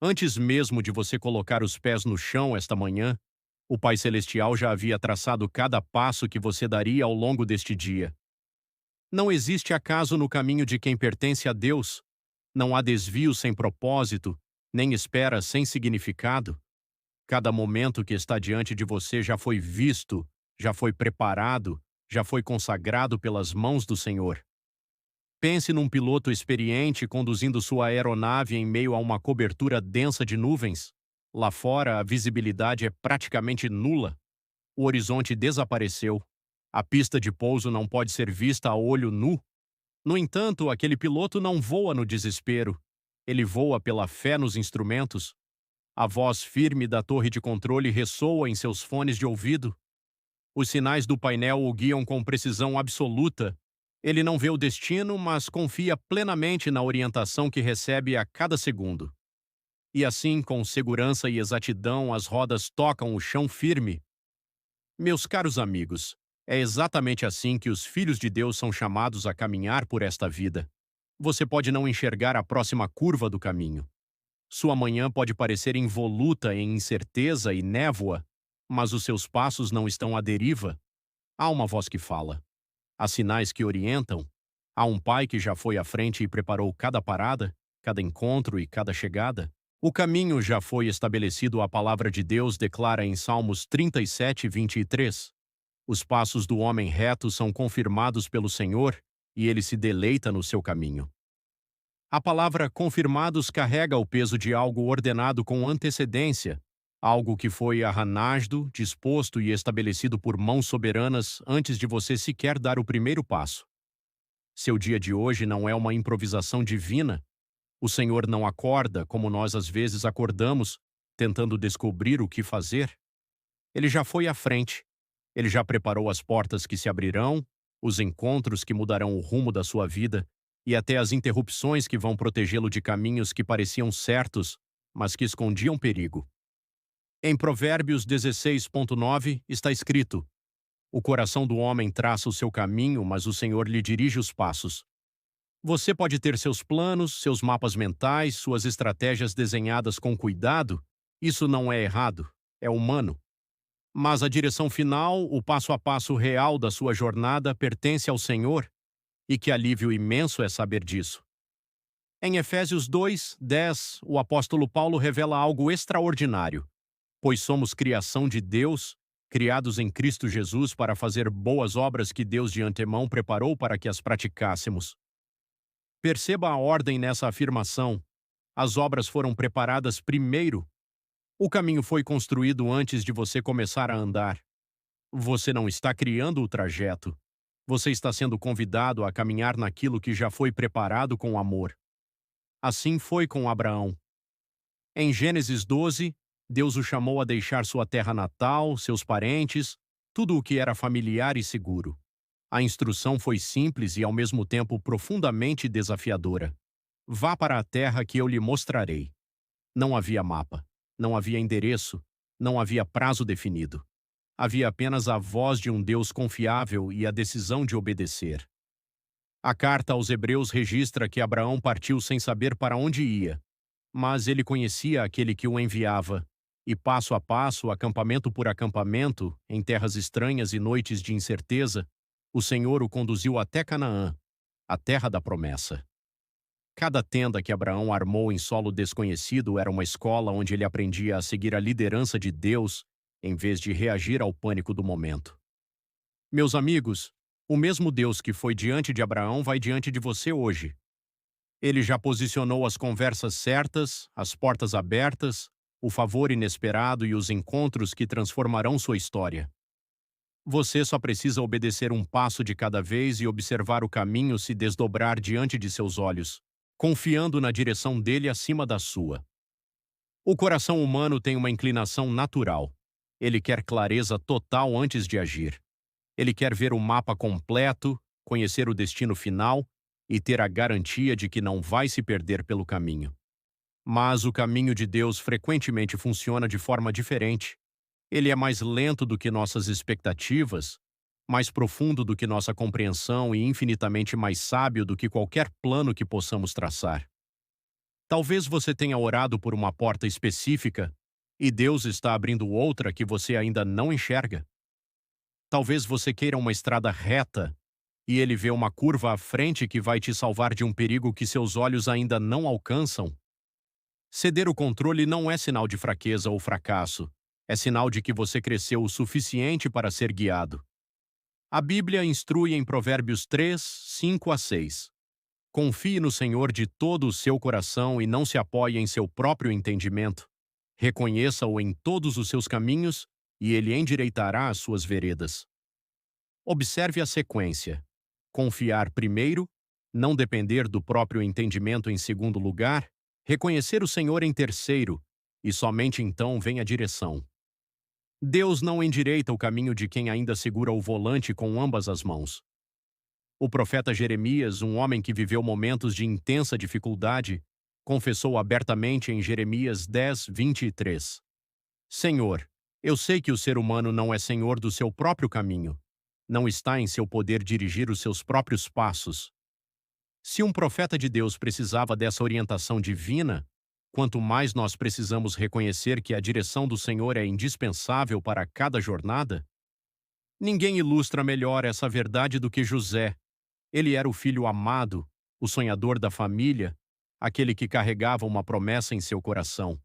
Antes mesmo de você colocar os pés no chão esta manhã, o Pai Celestial já havia traçado cada passo que você daria ao longo deste dia. Não existe acaso no caminho de quem pertence a Deus. Não há desvio sem propósito, nem espera sem significado. Cada momento que está diante de você já foi visto, já foi preparado, já foi consagrado pelas mãos do Senhor. Pense num piloto experiente conduzindo sua aeronave em meio a uma cobertura densa de nuvens. Lá fora, a visibilidade é praticamente nula. O horizonte desapareceu. A pista de pouso não pode ser vista a olho nu. No entanto, aquele piloto não voa no desespero. Ele voa pela fé nos instrumentos. A voz firme da torre de controle ressoa em seus fones de ouvido. Os sinais do painel o guiam com precisão absoluta. Ele não vê o destino, mas confia plenamente na orientação que recebe a cada segundo. E assim, com segurança e exatidão, as rodas tocam o chão firme. Meus caros amigos, é exatamente assim que os filhos de Deus são chamados a caminhar por esta vida. Você pode não enxergar a próxima curva do caminho. Sua manhã pode parecer involuta em incerteza e névoa, mas os seus passos não estão à deriva. Há uma voz que fala. Há sinais que orientam. Há um pai que já foi à frente e preparou cada parada, cada encontro e cada chegada. O caminho já foi estabelecido, a palavra de Deus declara em Salmos 37:23. Os passos do homem reto são confirmados pelo Senhor, e ele se deleita no seu caminho. A palavra confirmados carrega o peso de algo ordenado com antecedência, algo que foi arranjado, disposto e estabelecido por mãos soberanas antes de você sequer dar o primeiro passo. Seu dia de hoje não é uma improvisação divina. O Senhor não acorda como nós às vezes acordamos, tentando descobrir o que fazer. Ele já foi à frente. Ele já preparou as portas que se abrirão, os encontros que mudarão o rumo da sua vida e até as interrupções que vão protegê-lo de caminhos que pareciam certos, mas que escondiam perigo. Em Provérbios 16:9 está escrito: o coração do homem traça o seu caminho, mas o Senhor lhe dirige os passos. Você pode ter seus planos, seus mapas mentais, suas estratégias desenhadas com cuidado. Isso não é errado, é humano. Mas a direção final, o passo a passo real da sua jornada pertence ao Senhor, e que alívio imenso é saber disso. Em Efésios 2:10, o apóstolo Paulo revela algo extraordinário. Pois somos criação de Deus, criados em Cristo Jesus para fazer boas obras que Deus de antemão preparou para que as praticássemos. Perceba a ordem nessa afirmação. As obras foram preparadas primeiro. O caminho foi construído antes de você começar a andar. Você não está criando o trajeto. Você está sendo convidado a caminhar naquilo que já foi preparado com amor. Assim foi com Abraão. Em Gênesis 12, Deus o chamou a deixar sua terra natal, seus parentes, tudo o que era familiar e seguro. A instrução foi simples e ao mesmo tempo profundamente desafiadora. Vá para a terra que eu lhe mostrarei. Não havia mapa, não havia endereço, não havia prazo definido. Havia apenas a voz de um Deus confiável e a decisão de obedecer. A carta aos Hebreus registra que Abraão partiu sem saber para onde ia, mas ele conhecia aquele que o enviava, e passo a passo, acampamento por acampamento, em terras estranhas e noites de incerteza, o Senhor o conduziu até Canaã, a terra da promessa. Cada tenda que Abraão armou em solo desconhecido era uma escola onde ele aprendia a seguir a liderança de Deus, em vez de reagir ao pânico do momento. Meus amigos, o mesmo Deus que foi diante de Abraão vai diante de você hoje. Ele já posicionou as conversas certas, as portas abertas, o favor inesperado e os encontros que transformarão sua história. Você só precisa obedecer um passo de cada vez e observar o caminho se desdobrar diante de seus olhos, confiando na direção dele acima da sua. O coração humano tem uma inclinação natural. Ele quer clareza total antes de agir. Ele quer ver o mapa completo, conhecer o destino final e ter a garantia de que não vai se perder pelo caminho. Mas o caminho de Deus frequentemente funciona de forma diferente. Ele é mais lento do que nossas expectativas, mais profundo do que nossa compreensão e infinitamente mais sábio do que qualquer plano que possamos traçar. Talvez você tenha orado por uma porta específica e Deus está abrindo outra que você ainda não enxerga. Talvez você queira uma estrada reta e Ele vê uma curva à frente que vai te salvar de um perigo que seus olhos ainda não alcançam. Ceder o controle não é sinal de fraqueza ou fracasso, é sinal de que você cresceu o suficiente para ser guiado. A Bíblia instrui em Provérbios 3, 5 a 6. Confie no Senhor de todo o seu coração e não se apoie em seu próprio entendimento. Reconheça-o em todos os seus caminhos e ele endireitará as suas veredas. Observe a sequência. Confiar primeiro, não depender do próprio entendimento em segundo lugar, reconhecer o Senhor em terceiro, e somente então vem a direção. Deus não endireita o caminho de quem ainda segura o volante com ambas as mãos. O profeta Jeremias, um homem que viveu momentos de intensa dificuldade, confessou abertamente em Jeremias 10, 23. Senhor, eu sei que o ser humano não é senhor do seu próprio caminho. Não está em seu poder dirigir os seus próprios passos. Se um profeta de Deus precisava dessa orientação divina, quanto mais nós precisamos reconhecer que a direção do Senhor é indispensável para cada jornada. Ninguém ilustra melhor essa verdade do que José. Ele era o filho amado, o sonhador da família, aquele que carregava uma promessa em seu coração.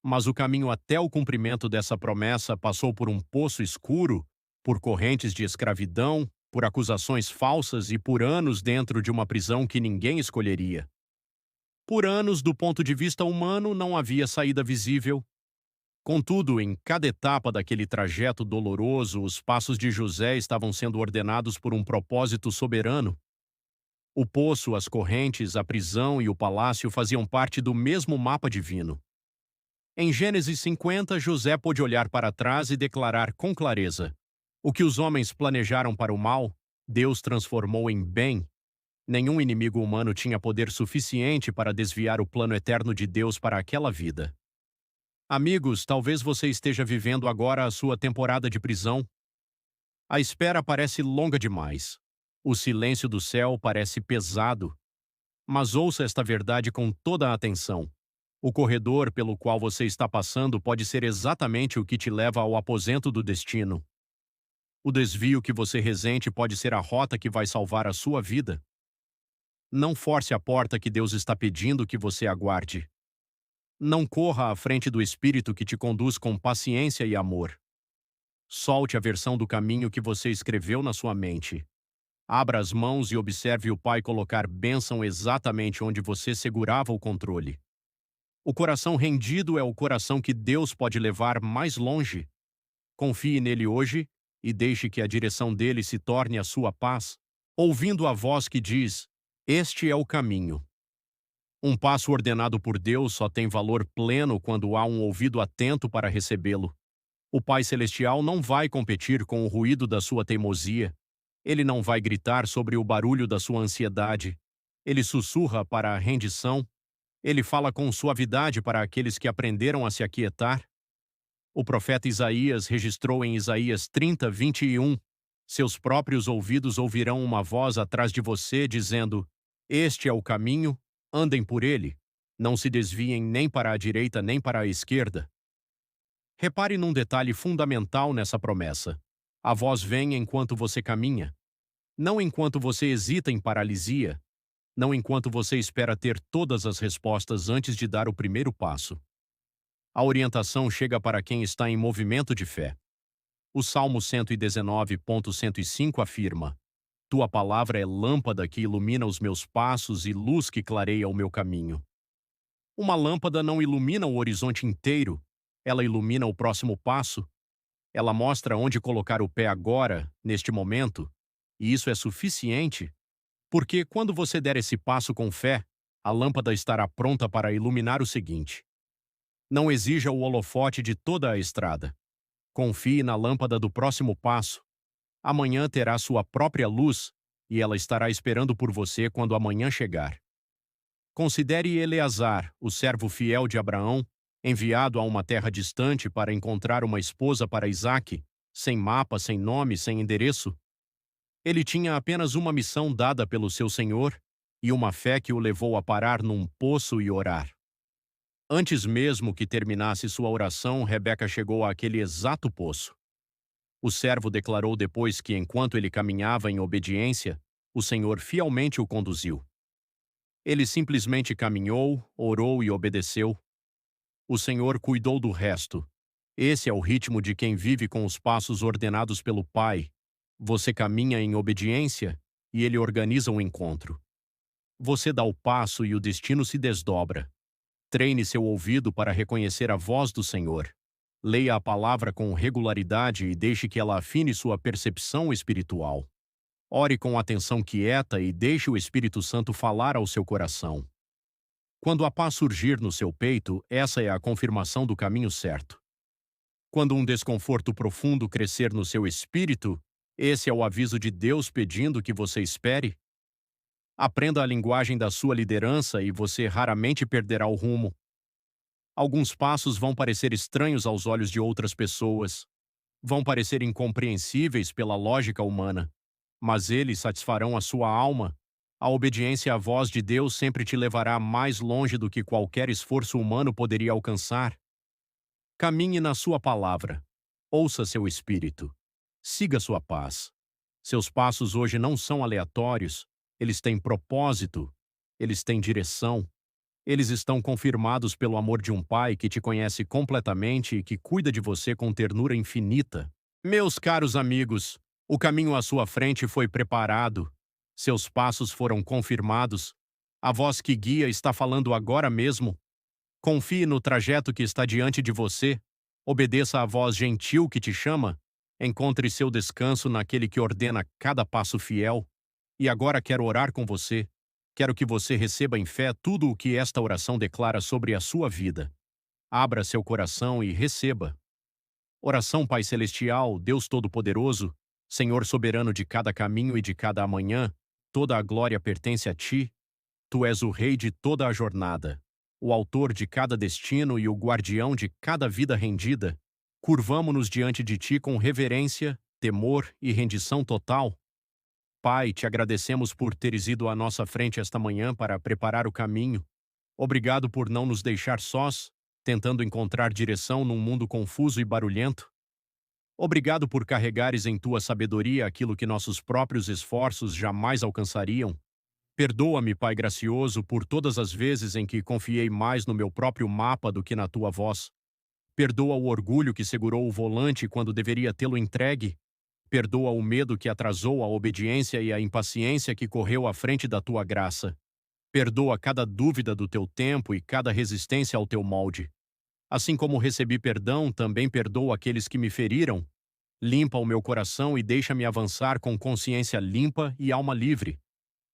Mas o caminho até o cumprimento dessa promessa passou por um poço escuro, por correntes de escravidão, por acusações falsas e por anos dentro de uma prisão que ninguém escolheria. Por anos, do ponto de vista humano, não havia saída visível. Contudo, em cada etapa daquele trajeto doloroso, os passos de José estavam sendo ordenados por um propósito soberano. O poço, as correntes, a prisão e o palácio faziam parte do mesmo mapa divino. Em Gênesis 50, José pôde olhar para trás e declarar com clareza: o que os homens planejaram para o mal, Deus transformou em bem. Nenhum inimigo humano tinha poder suficiente para desviar o plano eterno de Deus para aquela vida. Amigos, talvez você esteja vivendo agora a sua temporada de prisão. A espera parece longa demais. O silêncio do céu parece pesado. Mas ouça esta verdade com toda a atenção. O corredor pelo qual você está passando pode ser exatamente o que te leva ao aposento do destino. O desvio que você resente pode ser a rota que vai salvar a sua vida. Não force a porta que Deus está pedindo que você aguarde. Não corra à frente do Espírito que te conduz com paciência e amor. Solte a versão do caminho que você escreveu na sua mente. Abra as mãos e observe o Pai colocar bênção exatamente onde você segurava o controle. O coração rendido é o coração que Deus pode levar mais longe. Confie nele hoje e deixe que a direção dele se torne a sua paz, ouvindo a voz que diz: este é o caminho. Um passo ordenado por Deus só tem valor pleno quando há um ouvido atento para recebê-lo. O Pai Celestial não vai competir com o ruído da sua teimosia. Ele não vai gritar sobre o barulho da sua ansiedade. Ele sussurra para a rendição. Ele fala com suavidade para aqueles que aprenderam a se aquietar. O profeta Isaías registrou em Isaías 30, 21. Seus próprios ouvidos ouvirão uma voz atrás de você dizendo: este é o caminho, andem por ele. Não se desviem nem para a direita nem para a esquerda. Repare num detalhe fundamental nessa promessa. A voz vem enquanto você caminha. Não enquanto você hesita em paralisia. Não enquanto você espera ter todas as respostas antes de dar o primeiro passo. A orientação chega para quem está em movimento de fé. O Salmo 119.105 afirma: tua palavra é lâmpada que ilumina os meus passos e luz que clareia o meu caminho. Uma lâmpada não ilumina o horizonte inteiro, ela ilumina o próximo passo. Ela mostra onde colocar o pé agora, neste momento, e isso é suficiente, porque quando você der esse passo com fé, a lâmpada estará pronta para iluminar o seguinte. Não exija o holofote de toda a estrada. Confie na lâmpada do próximo passo. Amanhã terá sua própria luz, e ela estará esperando por você quando amanhã chegar. Considere Eleazar, o servo fiel de Abraão, enviado a uma terra distante para encontrar uma esposa para Isaque, sem mapa, sem nome, sem endereço. Ele tinha apenas uma missão dada pelo seu Senhor, e uma fé que o levou a parar num poço e orar. Antes mesmo que terminasse sua oração, Rebeca chegou àquele exato poço. O servo declarou depois que, enquanto ele caminhava em obediência, o Senhor fielmente o conduziu. Ele simplesmente caminhou, orou e obedeceu. O Senhor cuidou do resto. Esse é o ritmo de quem vive com os passos ordenados pelo Pai. Você caminha em obediência e Ele organiza o encontro. Você dá o passo e o destino se desdobra. Treine seu ouvido para reconhecer a voz do Senhor. Leia a palavra com regularidade e deixe que ela afine sua percepção espiritual. Ore com atenção quieta e deixe o Espírito Santo falar ao seu coração. Quando a paz surgir no seu peito, essa é a confirmação do caminho certo. Quando um desconforto profundo crescer no seu espírito, esse é o aviso de Deus pedindo que você espere. Aprenda a linguagem da sua liderança e você raramente perderá o rumo. Alguns passos vão parecer estranhos aos olhos de outras pessoas. Vão parecer incompreensíveis pela lógica humana. Mas eles satisfarão a sua alma. A obediência à voz de Deus sempre te levará mais longe do que qualquer esforço humano poderia alcançar. Caminhe na sua palavra. Ouça seu espírito. Siga sua paz. Seus passos hoje não são aleatórios. Eles têm propósito. Eles têm direção. Eles estão confirmados pelo amor de um Pai que te conhece completamente e que cuida de você com ternura infinita. Meus caros amigos, o caminho à sua frente foi preparado. Seus passos foram confirmados. A voz que guia está falando agora mesmo. Confie no trajeto que está diante de você. Obedeça à voz gentil que te chama. Encontre seu descanso naquele que ordena cada passo fiel. E agora quero orar com você. Quero que você receba em fé tudo o que esta oração declara sobre a sua vida. Abra seu coração e receba. Oração Pai Celestial, Deus Todo-Poderoso, Senhor soberano de cada caminho e de cada amanhã, toda a glória pertence a Ti. Tu és o Rei de toda a jornada, o autor de cada destino e o guardião de cada vida rendida. Curvamo-nos diante de Ti com reverência, temor e rendição total. Pai, te agradecemos por teres ido à nossa frente esta manhã para preparar o caminho. Obrigado por não nos deixar sós, tentando encontrar direção num mundo confuso e barulhento. Obrigado por carregares em tua sabedoria aquilo que nossos próprios esforços jamais alcançariam. Perdoa-me, Pai gracioso, por todas as vezes em que confiei mais no meu próprio mapa do que na tua voz. Perdoa o orgulho que segurou o volante quando deveria tê-lo entregue. Perdoa o medo que atrasou a obediência e a impaciência que correu à frente da tua graça. Perdoa cada dúvida do teu tempo e cada resistência ao teu molde. Assim como recebi perdão, também perdoa aqueles que me feriram. Limpa o meu coração e deixa-me avançar com consciência limpa e alma livre.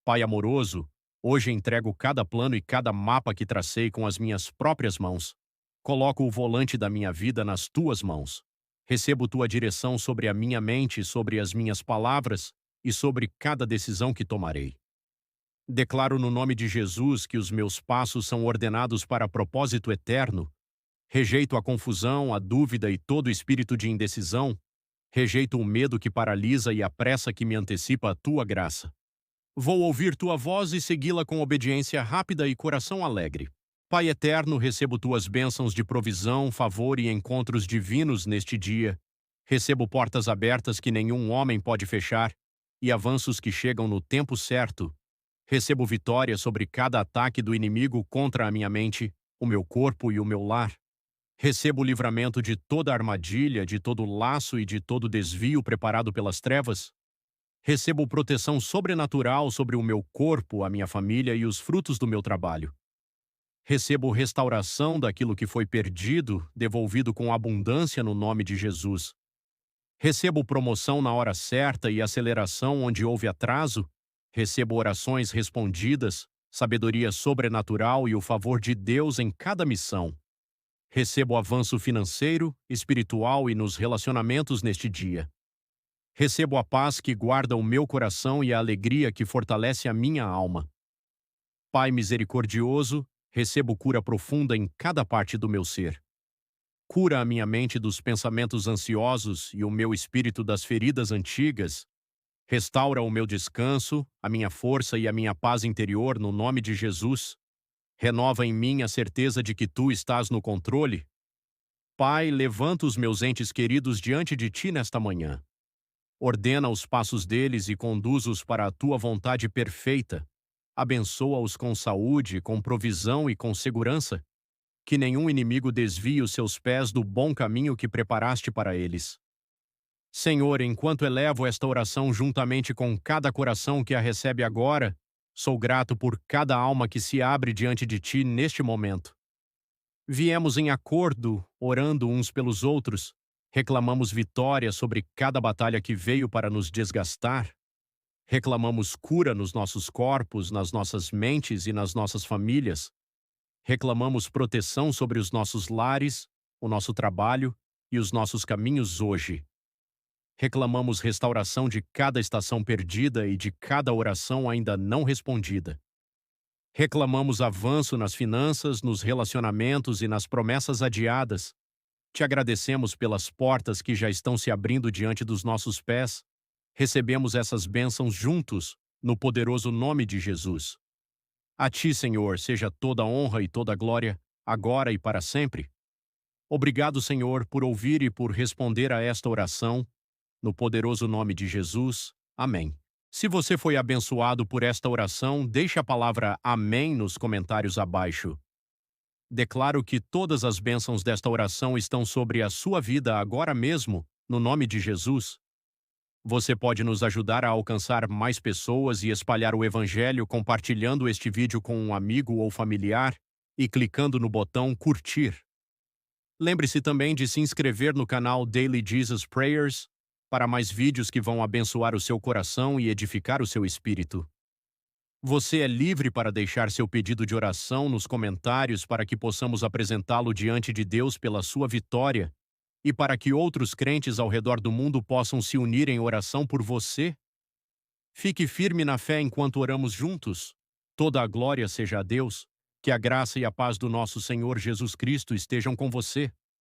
Pai amoroso, hoje entrego cada plano e cada mapa que tracei com as minhas próprias mãos. Coloco o volante da minha vida nas tuas mãos. Recebo tua direção sobre a minha mente, sobre as minhas palavras e sobre cada decisão que tomarei. Declaro no nome de Jesus que os meus passos são ordenados para propósito eterno. Rejeito a confusão, a dúvida e todo espírito de indecisão. Rejeito o medo que paralisa e a pressa que me antecipa a tua graça. Vou ouvir tua voz e segui-la com obediência rápida e coração alegre. Pai eterno, recebo tuas bênçãos de provisão, favor e encontros divinos neste dia. Recebo portas abertas que nenhum homem pode fechar e avanços que chegam no tempo certo. Recebo vitória sobre cada ataque do inimigo contra a minha mente, o meu corpo e o meu lar. Recebo o livramento de toda armadilha, de todo laço e de todo desvio preparado pelas trevas. Recebo proteção sobrenatural sobre o meu corpo, a minha família e os frutos do meu trabalho. Recebo restauração daquilo que foi perdido, devolvido com abundância no nome de Jesus. Recebo promoção na hora certa e aceleração onde houve atraso. Recebo orações respondidas, sabedoria sobrenatural e o favor de Deus em cada missão. Recebo avanço financeiro, espiritual e nos relacionamentos neste dia. Recebo a paz que guarda o meu coração e a alegria que fortalece a minha alma. Pai misericordioso, recebo cura profunda em cada parte do meu ser. Cura a minha mente dos pensamentos ansiosos e o meu espírito das feridas antigas. Restaura o meu descanso, a minha força e a minha paz interior no nome de Jesus. Renova em mim a certeza de que tu estás no controle. Pai, levanta os meus entes queridos diante de ti nesta manhã. Ordena os passos deles e conduz-os para a tua vontade perfeita. Abençoa-os com saúde, com provisão e com segurança. Que nenhum inimigo desvie os seus pés do bom caminho que preparaste para eles. Senhor, enquanto elevo esta oração juntamente com cada coração que a recebe agora, sou grato por cada alma que se abre diante de ti neste momento. Viemos em acordo, orando uns pelos outros, reclamamos vitória sobre cada batalha que veio para nos desgastar, reclamamos cura nos nossos corpos, nas nossas mentes e nas nossas famílias, reclamamos proteção sobre os nossos lares, o nosso trabalho e os nossos caminhos hoje. Reclamamos restauração de cada estação perdida e de cada oração ainda não respondida. Reclamamos avanço nas finanças, nos relacionamentos e nas promessas adiadas. Te agradecemos pelas portas que já estão se abrindo diante dos nossos pés. Recebemos essas bênçãos juntos, no poderoso nome de Jesus. A ti, Senhor, seja toda honra e toda glória, agora e para sempre. Obrigado, Senhor, por ouvir e por responder a esta oração. No poderoso nome de Jesus. Amém. Se você foi abençoado por esta oração, deixe a palavra Amém nos comentários abaixo. Declaro que todas as bênçãos desta oração estão sobre a sua vida agora mesmo, no nome de Jesus. Você pode nos ajudar a alcançar mais pessoas e espalhar o Evangelho compartilhando este vídeo com um amigo ou familiar e clicando no botão curtir. Lembre-se também de se inscrever no canal Daily Jesus Prayers para mais vídeos que vão abençoar o seu coração e edificar o seu espírito. Você é livre para deixar seu pedido de oração nos comentários para que possamos apresentá-lo diante de Deus pela sua vitória e para que outros crentes ao redor do mundo possam se unir em oração por você. Fique firme na fé enquanto oramos juntos. Toda a glória seja a Deus. Que a graça e a paz do nosso Senhor Jesus Cristo estejam com você.